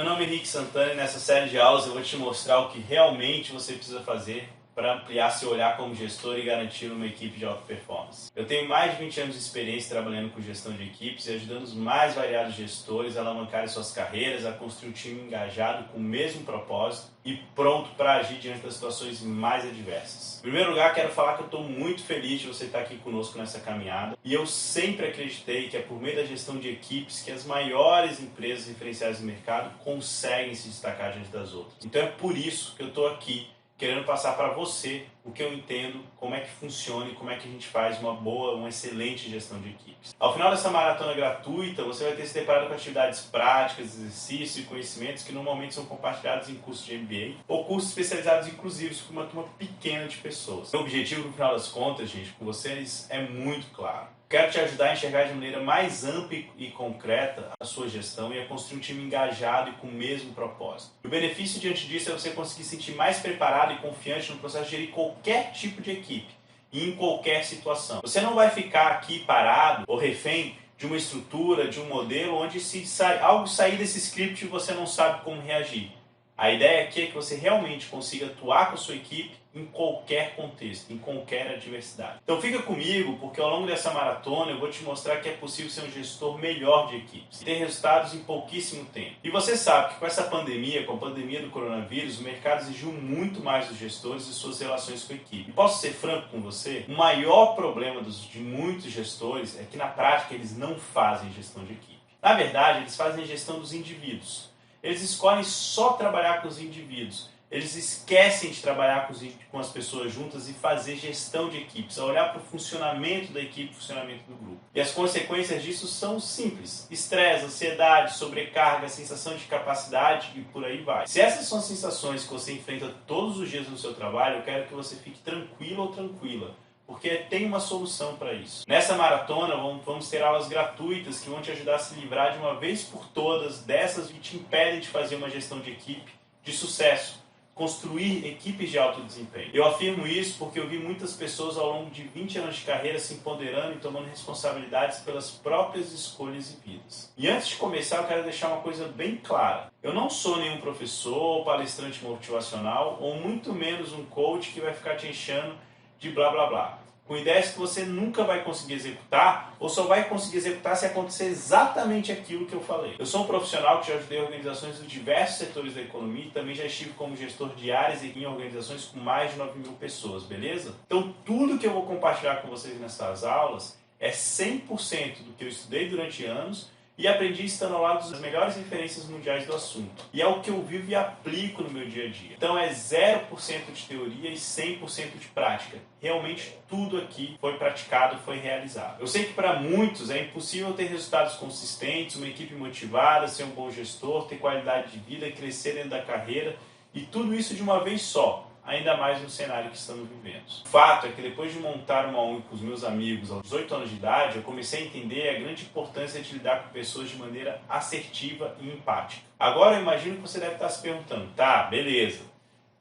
meu nome é Henrique Santana e nessa série de aulas eu vou te mostrar o que realmente você precisa fazer para ampliar seu olhar como gestor e garantir uma equipe de alta performance. Eu tenho mais de 20 anos de experiência trabalhando com gestão de equipes e ajudando os mais variados gestores a alavancarem suas carreiras, a construir um time engajado com o mesmo propósito e pronto para agir diante das situações mais adversas. Em primeiro lugar, quero falar que eu estou muito feliz de você estar aqui conosco nessa caminhada e eu sempre acreditei que é por meio da gestão de equipes que as maiores empresas referenciais do mercado conseguem se destacar diante das outras. Então é por isso que eu estou aqui querendo passar para você o que eu entendo, como é que funciona e como é que a gente faz uma excelente gestão de equipes. Ao final dessa maratona gratuita, você vai ter se deparado com atividades práticas, exercícios e conhecimentos que normalmente são compartilhados em cursos de MBA ou cursos especializados inclusivos com uma turma pequena de pessoas. O objetivo, no final das contas, gente, com vocês é muito claro. Quero te ajudar a enxergar de maneira mais ampla e concreta a sua gestão e a construir um time engajado e com o mesmo propósito. O benefício diante disso é você conseguir se sentir mais preparado e confiante no processo de gerir qualquer tipo de equipe e em qualquer situação. Você não vai ficar aqui parado ou refém de uma estrutura, de um modelo onde se algo sair desse script e você não sabe como reagir. A ideia aqui é que você realmente consiga atuar com a sua equipe em qualquer contexto, em qualquer adversidade. Então fica comigo, porque ao longo dessa maratona eu vou te mostrar que é possível ser um gestor melhor de equipes e ter resultados em pouquíssimo tempo. E você sabe que com essa pandemia, com a pandemia do coronavírus, o mercado exigiu muito mais dos gestores e suas relações com a equipe. E posso ser franco com você? O maior problema de muitos gestores é que na prática eles não fazem gestão de equipe. Na verdade, eles fazem gestão dos indivíduos. Eles escolhem só trabalhar com os indivíduos. Eles esquecem de trabalhar com as pessoas juntas e fazer gestão de equipes, a olhar para o funcionamento da equipe, o funcionamento do grupo. E as consequências disso são simples. Estresse, ansiedade, sobrecarga, sensação de capacidade e por aí vai. Se essas são as sensações que você enfrenta todos os dias no seu trabalho, eu quero que você fique tranquilo ou tranquila, porque tem uma solução para isso. Nessa maratona vamos ter aulas gratuitas que vão te ajudar a se livrar de uma vez por todas dessas que te impedem de fazer uma gestão de equipe de sucesso. Construir equipes de alto desempenho. Eu afirmo isso porque eu vi muitas pessoas ao longo de 20 anos de carreira se empoderando e tomando responsabilidades pelas próprias escolhas e vidas. E antes de começar, eu quero deixar uma coisa bem clara. Eu não sou nenhum professor ou palestrante motivacional, ou muito menos um coach que vai ficar te enchendo de blá blá blá, com ideias que você nunca vai conseguir executar ou só vai conseguir executar se acontecer exatamente aquilo que eu falei. Eu sou um profissional que já ajudei organizações de diversos setores da economia e também já estive como gestor de áreas em organizações com mais de 9.000 pessoas, beleza? Então tudo que eu vou compartilhar com vocês nessas aulas é 100% do que eu estudei durante anos e aprendi estando ao lado das melhores referências mundiais do assunto. E é o que eu vivo e aplico no meu dia a dia. Então é 0% de teoria e 100% de prática. Realmente tudo aqui foi praticado, foi realizado. Eu sei que para muitos é impossível ter resultados consistentes, uma equipe motivada, ser um bom gestor, ter qualidade de vida, crescer dentro da carreira e tudo isso de uma vez só. Ainda mais no cenário que estamos vivendo. O fato é que depois de montar uma ONG com os meus amigos aos 18 anos de idade, eu comecei a entender a grande importância de lidar com pessoas de maneira assertiva e empática. Agora eu imagino que você deve estar se perguntando, tá, beleza,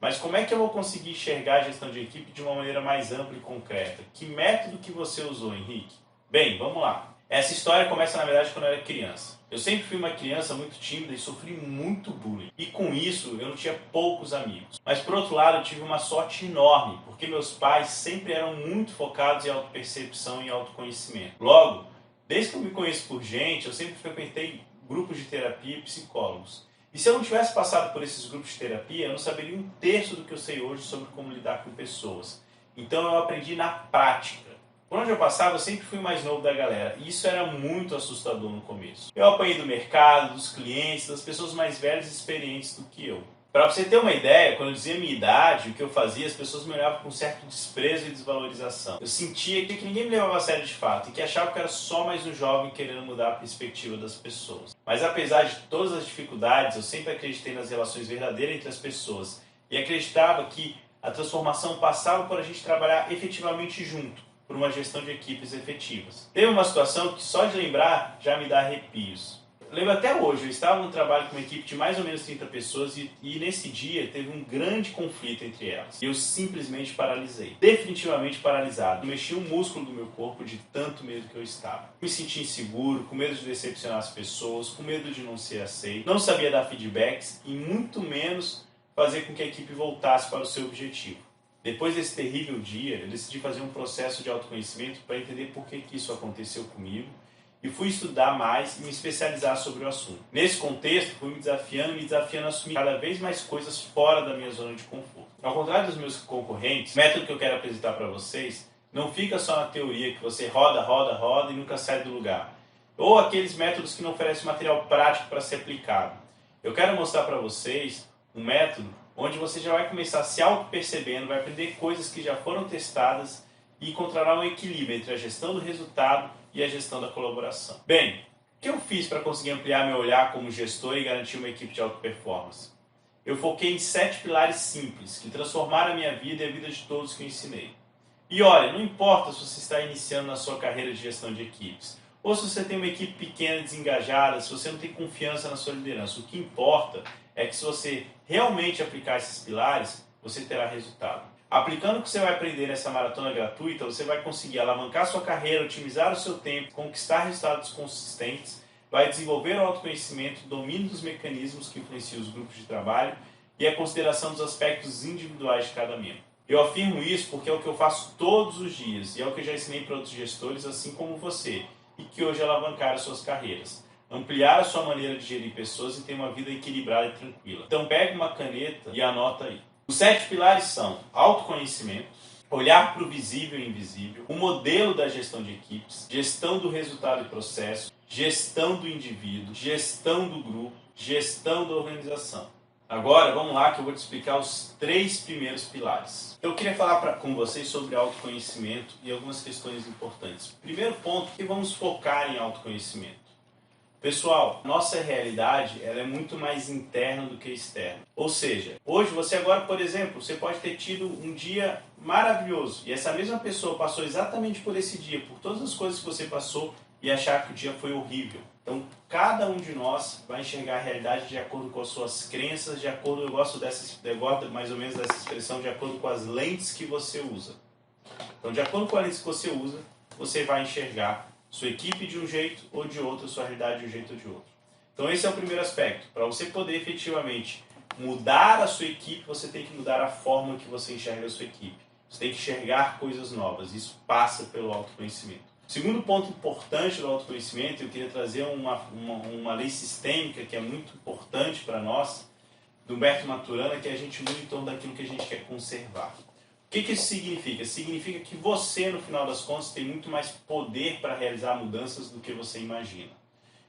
mas como é que eu vou conseguir enxergar a gestão de equipe de uma maneira mais ampla e concreta? Que método que você usou, Henrique? Bem, vamos lá. Essa história começa, na verdade, quando eu era criança. Eu sempre fui uma criança muito tímida e sofri muito bullying. E com isso, eu não tinha poucos amigos. Mas, por outro lado, eu tive uma sorte enorme, porque meus pais sempre eram muito focados em autopercepção e autoconhecimento. Logo, desde que eu me conheço por gente, eu sempre frequentei grupos de terapia e psicólogos. E se eu não tivesse passado por esses grupos de terapia, eu não saberia um terço do que eu sei hoje sobre como lidar com pessoas. Então, eu aprendi na prática. Por onde eu passava, eu sempre fui o mais novo da galera. E isso era muito assustador no começo. Eu apanhei do mercado, dos clientes, das pessoas mais velhas e experientes do que eu. Para você ter uma ideia, quando eu dizia a minha idade, o que eu fazia, as pessoas me olhavam com um certo desprezo e desvalorização. Eu sentia que ninguém me levava a sério de fato e que achava que eu era só mais um jovem querendo mudar a perspectiva das pessoas. Mas apesar de todas as dificuldades, eu sempre acreditei nas relações verdadeiras entre as pessoas e acreditava que a transformação passava por a gente trabalhar efetivamente junto, por uma gestão de equipes efetivas. Teve uma situação que só de lembrar já me dá arrepios. lembro até hoje, eu estava no trabalho com uma equipe de mais ou menos 30 pessoas e nesse dia teve um grande conflito entre elas. Eu simplesmente paralisei, definitivamente paralisado. Eu mexi um músculo do meu corpo de tanto medo que eu estava. Me senti inseguro, com medo de decepcionar as pessoas, com medo de não ser aceito, não sabia dar feedbacks e muito menos fazer com que a equipe voltasse para o seu objetivo. Depois desse terrível dia, eu decidi fazer um processo de autoconhecimento para entender por que isso aconteceu comigo e fui estudar mais e me especializar sobre o assunto. Nesse contexto, fui me desafiando a assumir cada vez mais coisas fora da minha zona de conforto. Ao contrário dos meus concorrentes, o método que eu quero apresentar para vocês não fica só na teoria que você roda e nunca sai do lugar. Ou aqueles métodos que não oferecem material prático para ser aplicado. Eu quero mostrar para vocês um método onde você já vai começar se auto-percebendo, vai aprender coisas que já foram testadas e encontrará um equilíbrio entre a gestão do resultado e a gestão da colaboração. Bem, o que eu fiz para conseguir ampliar meu olhar como gestor e garantir uma equipe de alta performance? Eu foquei em 7 pilares simples que transformaram a minha vida e a vida de todos que eu ensinei. E olha, não importa se você está iniciando na sua carreira de gestão de equipes, ou se você tem uma equipe pequena e desengajada, se você não tem confiança na sua liderança. O que importa é que se você realmente aplicar esses pilares, você terá resultado. Aplicando o que você vai aprender nessa maratona gratuita, você vai conseguir alavancar sua carreira, otimizar o seu tempo, conquistar resultados consistentes, vai desenvolver o autoconhecimento, domínio dos mecanismos que influenciam os grupos de trabalho e a consideração dos aspectos individuais de cada membro. Eu afirmo isso porque é o que eu faço todos os dias e é o que eu já ensinei para outros gestores, assim como você, e que hoje alavancaram suas carreiras. Ampliar a sua maneira de gerir pessoas e ter uma vida equilibrada e tranquila. Então pegue uma caneta e anota aí. Os 7 pilares são autoconhecimento, olhar para o visível e invisível, o modelo da gestão de equipes, gestão do resultado e processo, gestão do indivíduo, gestão do grupo, gestão da organização. Agora vamos lá que eu vou te explicar os 3 primeiros pilares. Eu queria falar com vocês sobre autoconhecimento e algumas questões importantes. Primeiro ponto, que vamos focar em autoconhecimento. Pessoal, nossa realidade ela é muito mais interna do que externa. Ou seja, hoje você agora, por exemplo, você pode ter tido um dia maravilhoso e essa mesma pessoa passou exatamente por esse dia, por todas as coisas que você passou e achar que o dia foi horrível. Então, cada um de nós vai enxergar a realidade de acordo com as suas crenças, de acordo, eu gosto mais ou menos dessa expressão, de acordo com as lentes que você usa. Então, de acordo com as lentes que você usa, você vai enxergar sua equipe de um jeito ou de outro, sua realidade de um jeito ou de outro. Então esse é o primeiro aspecto. Para você poder efetivamente mudar a sua equipe, você tem que mudar a forma que você enxerga a sua equipe. Você tem que enxergar coisas novas. Isso passa pelo autoconhecimento. Segundo ponto importante do autoconhecimento, eu queria trazer uma lei sistêmica que é muito importante para nós, do Humberto Maturana, que é a gente muda em torno daquilo que a gente quer conservar. O que isso significa? Significa que você, no final das contas, tem muito mais poder para realizar mudanças do que você imagina.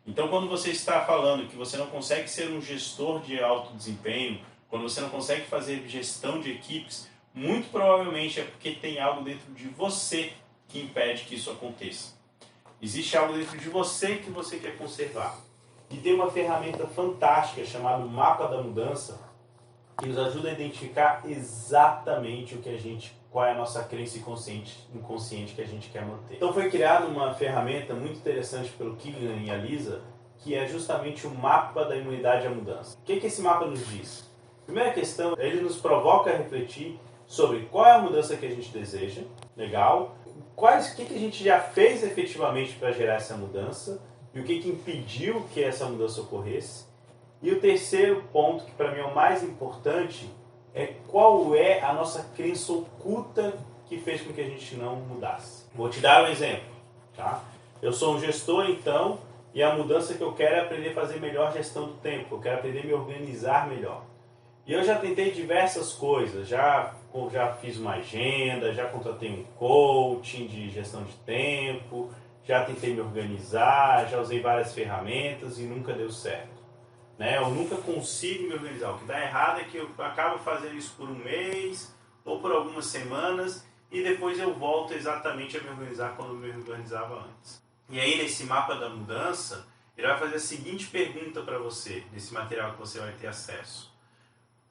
Então, quando você está falando que você não consegue ser um gestor de alto desempenho, quando você não consegue fazer gestão de equipes, muito provavelmente é porque tem algo dentro de você que impede que isso aconteça. Existe algo dentro de você que você quer conservar. E tem uma ferramenta fantástica chamada Mapa da Mudança, que nos ajuda a identificar exatamente qual é a nossa crença inconsciente que a gente quer manter. Então foi criada uma ferramenta muito interessante pelo Killian e a Lisa, que é justamente o mapa da imunidade à mudança. O que esse mapa nos diz? Primeira questão, ele nos provoca a refletir sobre qual é a mudança que a gente deseja, legal, o que a gente já fez efetivamente para gerar essa mudança e o que impediu que essa mudança ocorresse. E o terceiro ponto, que para mim é o mais importante, é qual é a nossa crença oculta que fez com que a gente não mudasse. Vou te dar um exemplo. Tá? Eu sou um gestor, então, e a mudança que eu quero é aprender a fazer melhor gestão do tempo. Eu quero aprender a me organizar melhor. E eu já tentei diversas coisas. Já fiz uma agenda, já contratei um coaching de gestão de tempo, já tentei me organizar, já usei várias ferramentas e nunca deu certo. Eu nunca consigo me organizar. O que dá errado é que eu acabo fazendo isso por um mês ou por algumas semanas e depois eu volto exatamente a me organizar como eu me organizava antes. E aí, nesse mapa da mudança, ele vai fazer a seguinte pergunta para você, nesse material que você vai ter acesso.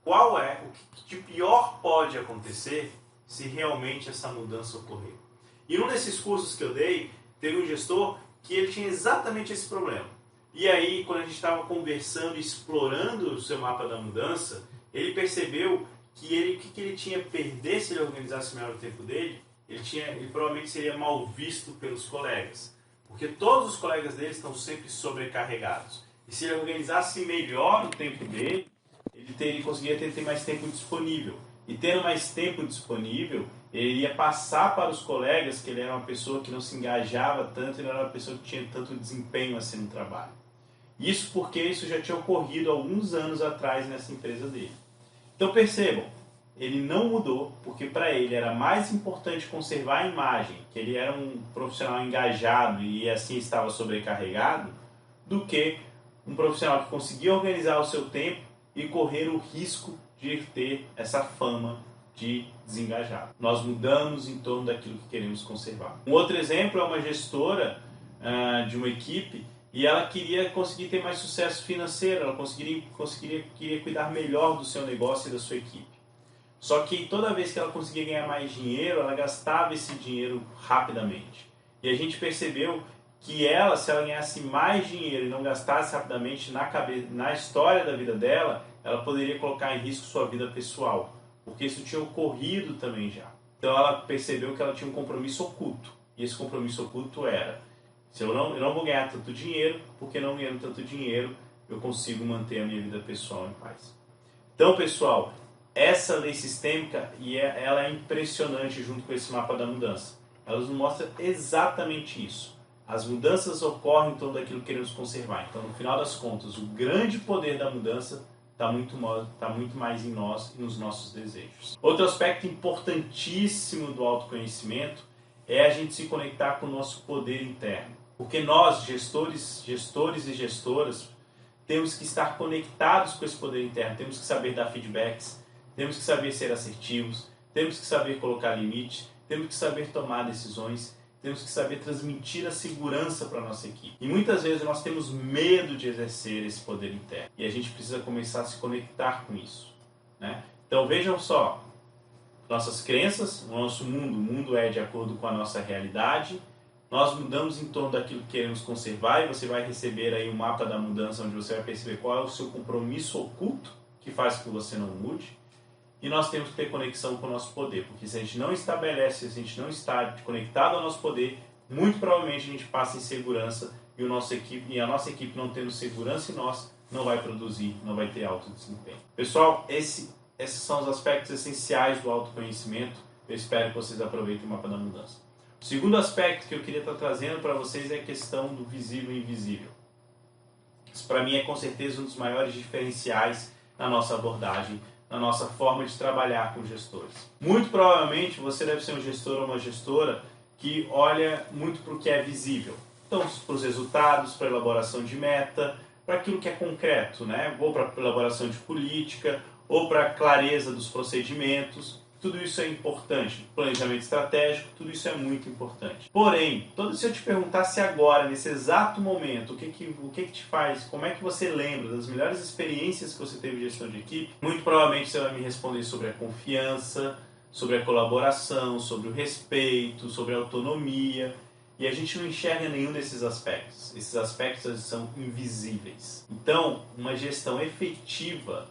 Qual é o que de pior pode acontecer se realmente essa mudança ocorrer? E num desses cursos que eu dei, teve um gestor que ele tinha exatamente esse problema. E aí, quando a gente estava conversando, explorando o seu mapa da mudança, ele percebeu que o que ele tinha a perder se ele organizasse melhor o tempo dele, ele provavelmente seria mal visto pelos colegas. Porque todos os colegas dele estão sempre sobrecarregados. E se ele organizasse melhor o tempo dele, ele conseguiria ter mais tempo disponível. E tendo mais tempo disponível, ele ia passar para os colegas que ele era uma pessoa que não se engajava tanto e não era uma pessoa que tinha tanto desempenho assim no trabalho. Isso porque isso já tinha ocorrido alguns anos atrás nessa empresa dele. Então percebam, ele não mudou porque para ele era mais importante conservar a imagem, que ele era um profissional engajado e assim estava sobrecarregado, do que um profissional que conseguia organizar o seu tempo e correr o risco de ter essa fama de desengajado. Nós mudamos em torno daquilo que queremos conservar. Um outro exemplo é uma gestora de uma equipe e ela queria conseguir ter mais sucesso financeiro, ela queria cuidar melhor do seu negócio e da sua equipe. Só que toda vez que ela conseguia ganhar mais dinheiro, ela gastava esse dinheiro rapidamente. E a gente percebeu que ela, se ela ganhasse mais dinheiro e não gastasse rapidamente na história da vida dela, ela poderia colocar em risco sua vida pessoal, porque isso tinha ocorrido também já. Então ela percebeu que ela tinha um compromisso oculto, e esse compromisso oculto era: se eu não vou ganhar tanto dinheiro, porque não ganhando tanto dinheiro, eu consigo manter a minha vida pessoal em paz. Então, pessoal, essa lei sistêmica, ela é impressionante junto com esse mapa da mudança. Ela nos mostra exatamente isso. As mudanças ocorrem em torno daquilo que queremos conservar. Então, no final das contas, o grande poder da mudança está muito mais em nós e nos nossos desejos. Outro aspecto importantíssimo do autoconhecimento é a gente se conectar com o nosso poder interno. Porque nós, gestores e gestoras, temos que estar conectados com esse poder interno, temos que saber dar feedbacks, temos que saber ser assertivos, temos que saber colocar limites, temos que saber tomar decisões, temos que saber transmitir a segurança para a nossa equipe. E muitas vezes nós temos medo de exercer esse poder interno. E a gente precisa começar a se conectar com isso, né? Então vejam só, nossas crenças, o nosso mundo, o mundo é de acordo com a nossa realidade. Nós mudamos em torno daquilo que queremos conservar e você vai receber aí um mapa da mudança onde você vai perceber qual é o seu compromisso oculto que faz com que você não mude. E nós temos que ter conexão com o nosso poder, porque se a gente não estabelece, se a gente não está conectado ao nosso poder, muito provavelmente a gente passa insegurança e a nossa equipe não tendo segurança em nós, não vai produzir, não vai ter alto desempenho. Pessoal, esses são os aspectos essenciais do autoconhecimento. Eu espero que vocês aproveitem o mapa da mudança. O segundo aspecto que eu queria estar trazendo para vocês é a questão do visível e invisível. Isso para mim é com certeza um dos maiores diferenciais na nossa abordagem, na nossa forma de trabalhar com gestores. Muito provavelmente você deve ser um gestor ou uma gestora que olha muito para o que é visível. Então, para os resultados, para a elaboração de meta, para aquilo que é concreto, né? Ou para a elaboração de política, ou para a clareza dos procedimentos. Tudo isso é importante. Planejamento estratégico, tudo isso é muito importante. Porém, se eu te perguntasse agora, nesse exato momento, o que te faz, como é que você lembra das melhores experiências que você teve de gestão de equipe, muito provavelmente você vai me responder sobre a confiança, sobre a colaboração, sobre o respeito, sobre a autonomia. E a gente não enxerga nenhum desses aspectos. Esses aspectos são invisíveis. Então, uma gestão efetiva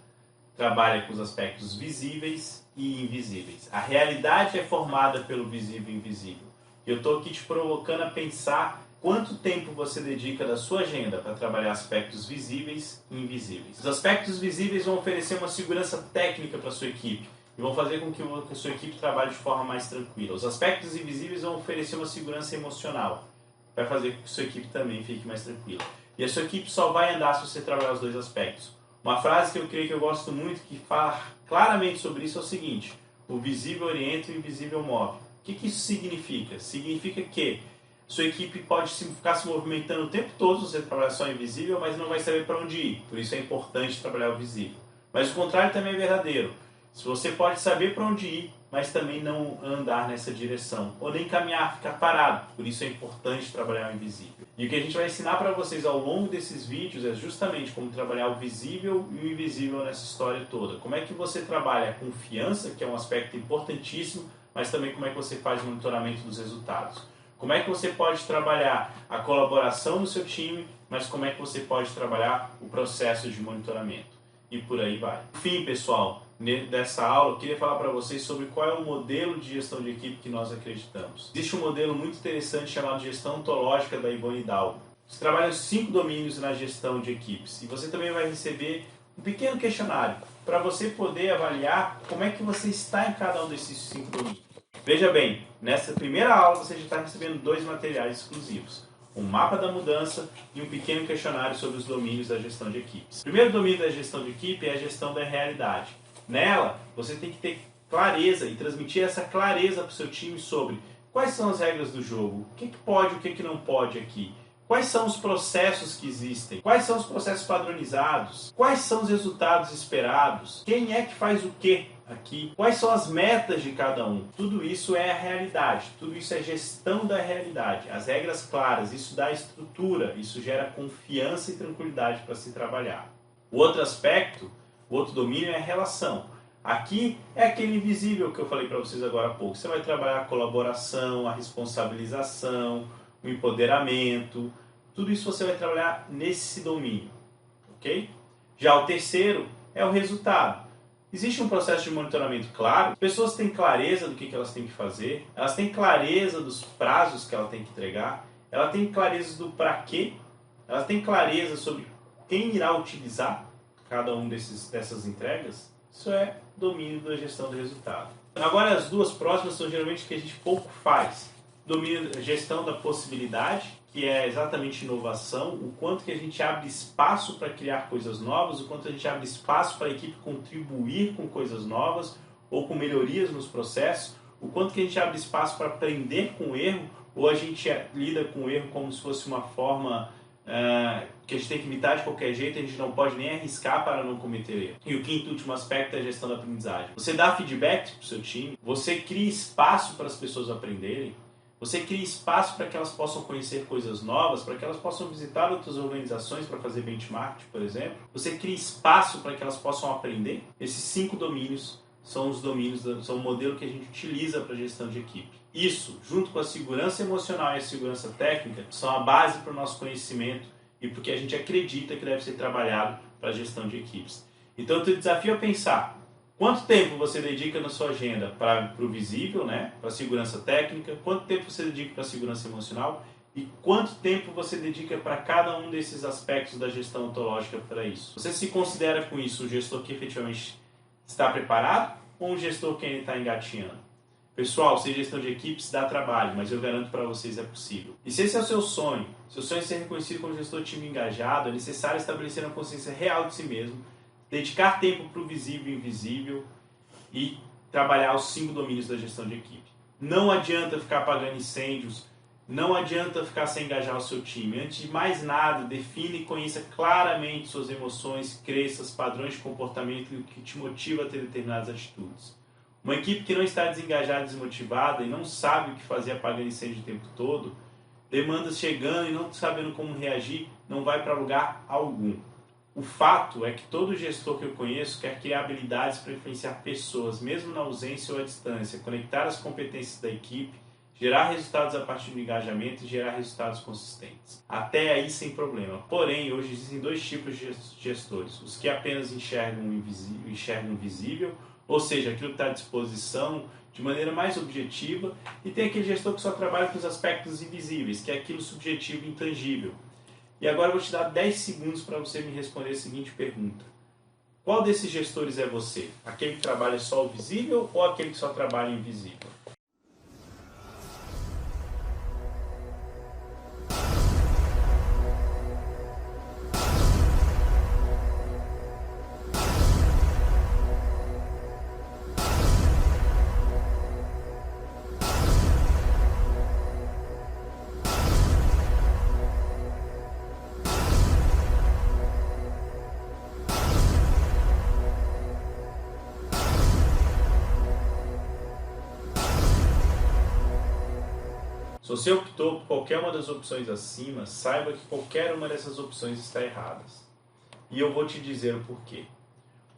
trabalha com os aspectos visíveis e invisíveis. A realidade é formada pelo visível e invisível. Eu estou aqui te provocando a pensar quanto tempo você dedica da sua agenda para trabalhar aspectos visíveis e invisíveis. Os aspectos visíveis vão oferecer uma segurança técnica para a sua equipe e vão fazer com que a sua equipe trabalhe de forma mais tranquila. Os aspectos invisíveis vão oferecer uma segurança emocional, vai fazer com que a sua equipe também fique mais tranquila. E a sua equipe só vai andar se você trabalhar os dois aspectos. Uma frase que eu creio que eu gosto muito, que fala claramente sobre isso, é o seguinte: o visível orienta e o invisível move. O que isso significa? Significa que sua equipe pode ficar se movimentando o tempo todo se você trabalhar só invisível, mas não vai saber para onde ir. Por isso é importante trabalhar o visível. Mas o contrário também é verdadeiro. Se você pode saber para onde ir, mas também não andar nessa direção, ou nem caminhar, ficar parado. Por isso é importante trabalhar o invisível. E o que a gente vai ensinar para vocês ao longo desses vídeos é justamente como trabalhar o visível e o invisível nessa história toda. Como é que você trabalha a confiança, que é um aspecto importantíssimo, mas também como é que você faz o monitoramento dos resultados. Como é que você pode trabalhar a colaboração no seu time mas como é que você pode trabalhar o processo de monitoramento. E por aí vai. Enfim, pessoal, dessa aula eu queria falar para vocês sobre qual é o modelo de gestão de equipe que nós acreditamos. Existe um modelo muito interessante chamado gestão ontológica da Ivone Dalbo. Você trabalha 5 domínios na gestão de equipes e você também vai receber um pequeno questionário para você poder avaliar como é que você está em cada um desses 5 domínios. Veja bem, nessa primeira aula você já está recebendo 2 materiais exclusivos. Um mapa da mudança e um pequeno questionário sobre os domínios da gestão de equipes. O primeiro domínio da gestão de equipe é a gestão da realidade. Nela, você tem que ter clareza e transmitir essa clareza para o seu time sobre quais são as regras do jogo, o que pode e o que não pode aqui. Quais são os processos que existem? Quais são os processos padronizados? Quais são os resultados esperados? Quem é que faz o quê aqui? Quais são as metas de cada um? Tudo isso é a realidade, tudo isso é gestão da realidade. As regras claras, isso dá estrutura, isso gera confiança e tranquilidade para se trabalhar. O outro aspecto, o outro domínio é a relação. Aqui é aquele invisível que eu falei para vocês agora há pouco. Você vai trabalhar a colaboração, a responsabilização, o empoderamento, tudo isso você vai trabalhar nesse domínio, ok? Já o terceiro é o resultado. Existe um processo de monitoramento claro, as pessoas têm clareza do que elas têm que fazer, elas têm clareza dos prazos que elas têm que entregar, elas têm clareza do para quê, elas têm clareza sobre quem irá utilizar cada um dessas entregas. Isso é domínio da gestão do resultado. Agora as duas próximas são geralmente o que a gente pouco faz. Domínio, gestão da possibilidade, que é exatamente inovação, o quanto que a gente abre espaço para criar coisas novas, o quanto a gente abre espaço para a equipe contribuir com coisas novas ou com melhorias nos processos, o quanto que a gente abre espaço para aprender com o erro, ou a gente lida com o erro como se fosse uma forma que a gente tem que imitar de qualquer jeito, a gente não pode nem arriscar para não cometer erro. E o quinto e último aspecto é a gestão da aprendizagem. Você dá feedback para o seu time, você cria espaço para as pessoas aprenderem, você cria espaço para que elas possam conhecer coisas novas, para que elas possam visitar outras organizações para fazer benchmark, por exemplo. Você cria espaço para que elas possam aprender. Esses 5 domínios são os domínios, são o modelo que a gente utiliza para a gestão de equipe. Isso, junto com a segurança emocional e a segurança técnica, são a base para o nosso conhecimento e porque a gente acredita que deve ser trabalhado para a gestão de equipes. Então eu te desafio a pensar: quanto tempo você dedica na sua agenda para o visível, né? Para a segurança técnica? Quanto tempo você dedica para a segurança emocional? E quanto tempo você dedica para cada um desses aspectos da gestão ontológica para isso? Você se considera com isso um gestor que efetivamente está preparado ou um gestor que ainda está engatinhando? Pessoal, ser gestão de equipes dá trabalho, mas eu garanto para vocês é possível. E se esse é o seu sonho é ser reconhecido como gestor de time engajado, é necessário estabelecer uma consciência real de si mesmo, dedicar tempo para o visível e invisível e trabalhar os 5 domínios da gestão de equipe. Não adianta ficar apagando incêndios, não adianta ficar sem engajar o seu time. Antes de mais nada, define e conheça claramente suas emoções, crenças, padrões de comportamento e o que te motiva a ter determinadas atitudes. Uma equipe que não está desengajada, desmotivada e não sabe o que fazer apagando incêndio o tempo todo, demandas chegando e não sabendo como reagir, não vai para lugar algum. O fato é que todo gestor que eu conheço quer criar habilidades para influenciar pessoas, mesmo na ausência ou à distância, conectar as competências da equipe, gerar resultados a partir do engajamento e gerar resultados consistentes. Até aí sem problema. Porém, hoje existem 2 tipos de gestores. Os que apenas enxergam o invisível, ou seja, aquilo que está à disposição de maneira mais objetiva, e tem aquele gestor que só trabalha com os aspectos invisíveis, que é aquilo subjetivo e intangível. E agora eu vou te dar 10 segundos para você me responder a seguinte pergunta: qual desses gestores é você? Aquele que trabalha só o visível ou aquele que só trabalha o invisível? Se você optou por qualquer uma das opções acima, saiba que qualquer uma dessas opções está errada. E eu vou te dizer o porquê.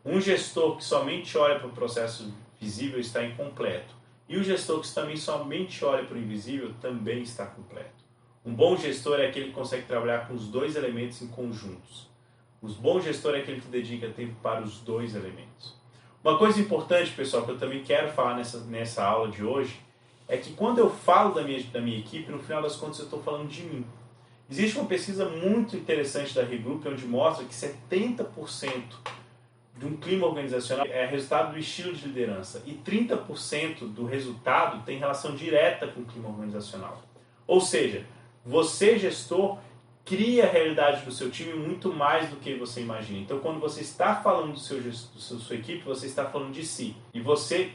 Um gestor que somente olha para o processo visível está incompleto. E o gestor que também somente olha para o invisível também está completo. Um bom gestor é aquele que consegue trabalhar com os dois elementos em conjuntos. O bom gestor é aquele que dedica tempo para os dois elementos. Uma coisa importante, pessoal, que eu também quero falar nessa aula de hoje, é que quando eu falo da minha equipe, no final das contas eu estou falando de mim. Existe uma pesquisa muito interessante da Regroup, onde mostra que 70% de um clima organizacional é resultado do estilo de liderança e 30% do resultado tem relação direta com o clima organizacional. Ou seja, você, gestor, cria a realidade do seu time muito mais do que você imagina. Então, quando você está falando da sua equipe, você está falando de si. E você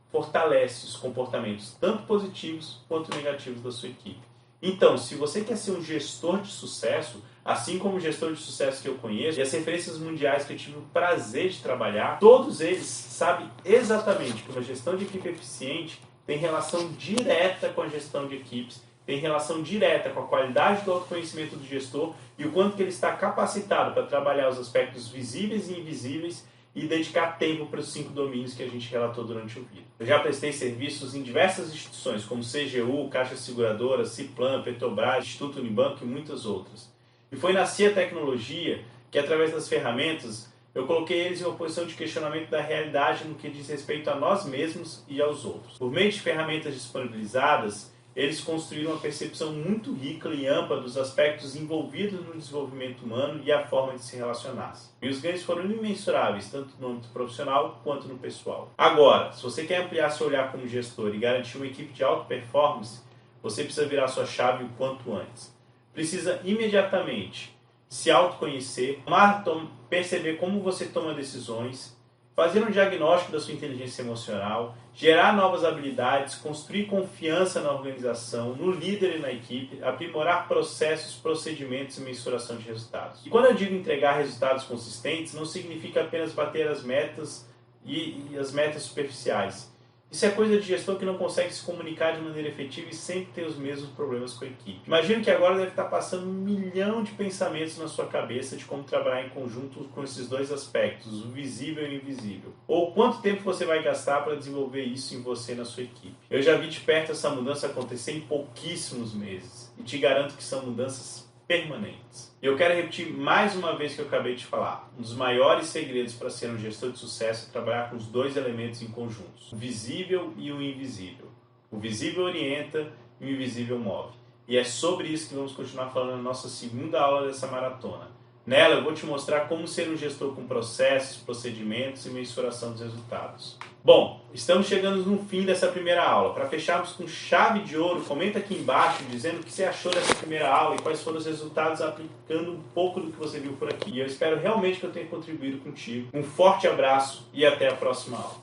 fortalece os comportamentos, tanto positivos quanto negativos da sua equipe. Então, se você quer ser um gestor de sucesso, assim como o gestor de sucesso que eu conheço, e as referências mundiais que eu tive o prazer de trabalhar, todos eles sabem exatamente que uma gestão de equipe eficiente tem relação direta com a gestão de equipes, tem relação direta com a qualidade do autoconhecimento do gestor e o quanto que ele está capacitado para trabalhar os aspectos visíveis e invisíveis e dedicar tempo para os 5 domínios que a gente relatou durante o vídeo. Eu já prestei serviços em diversas instituições, como CGU, Caixa Seguradora, Ciplan, Petrobras, Instituto Unibanco e muitas outras. E foi na CIA Tecnologia que, através das ferramentas, eu coloquei eles em uma posição de questionamento da realidade no que diz respeito a nós mesmos e aos outros. Por meio de ferramentas disponibilizadas, eles construíram uma percepção muito rica e ampla dos aspectos envolvidos no desenvolvimento humano e a forma de se relacionar. E os ganhos foram imensuráveis, tanto no âmbito profissional quanto no pessoal. Agora, se você quer ampliar seu olhar como gestor e garantir uma equipe de alta performance, você precisa virar sua chave o quanto antes. Precisa imediatamente se autoconhecer, perceber como você toma decisões, fazer um diagnóstico da sua inteligência emocional, gerar novas habilidades, construir confiança na organização, no líder e na equipe, aprimorar processos, procedimentos e mensuração de resultados. E quando eu digo entregar resultados consistentes, não significa apenas bater as metas e as metas superficiais. Isso é coisa de gestão que não consegue se comunicar de maneira efetiva e sempre tem os mesmos problemas com a equipe. Imagino que agora deve estar passando 1 milhão de pensamentos na sua cabeça de como trabalhar em conjunto com esses dois aspectos, o visível e o invisível. Ou quanto tempo você vai gastar para desenvolver isso em você e na sua equipe. Eu já vi de perto essa mudança acontecer em pouquíssimos meses e te garanto que são mudanças permanentes. E eu quero repetir mais uma vez o que eu acabei de falar. Um dos maiores segredos para ser um gestor de sucesso é trabalhar com os dois elementos em conjuntos, o visível e o invisível. O visível orienta e o invisível move. E é sobre isso que vamos continuar falando na nossa segunda aula dessa maratona. Nela eu vou te mostrar como ser um gestor com processos, procedimentos e mensuração dos resultados. Bom, estamos chegando no fim dessa primeira aula. Para fecharmos com chave de ouro, comenta aqui embaixo dizendo o que você achou dessa primeira aula e quais foram os resultados aplicando um pouco do que você viu por aqui. E eu espero realmente que eu tenha contribuído contigo. Um forte abraço e até a próxima aula.